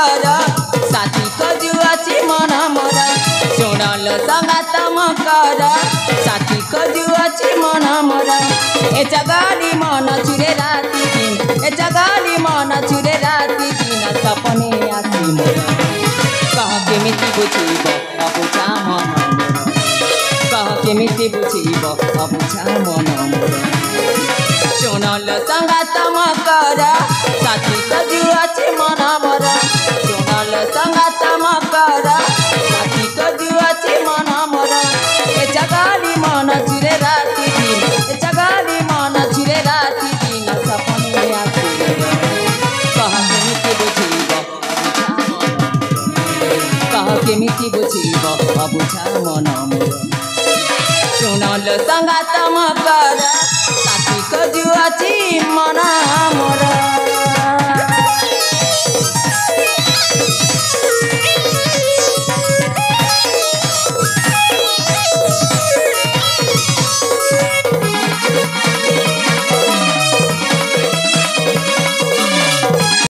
कर साथी खोजुअछि मन मोर सुनल संगात कर साथी खोजुअछि मन मोर ए जगाली मन चुरे राति दिन ए जगाली मन चुरे राति दिन सपने आसी मोर कह केमिति बुझिब अबुझा मन मोर कह केमिति बुझिब अबुझा मन मोर सुनल संगात कर साथी खोजुअछि मन मोर सुनल संगात कर साथी खोजुअछि मन मोर ए जगाली मन चुरे राति दिन ए जगाली मन चुरे राति दिन सपने आसी कह केमिति बुझिब कह केमिति बुझिब अबुझा मन मोर सुनल संगात कर साथी खोजुअछि मन मोर।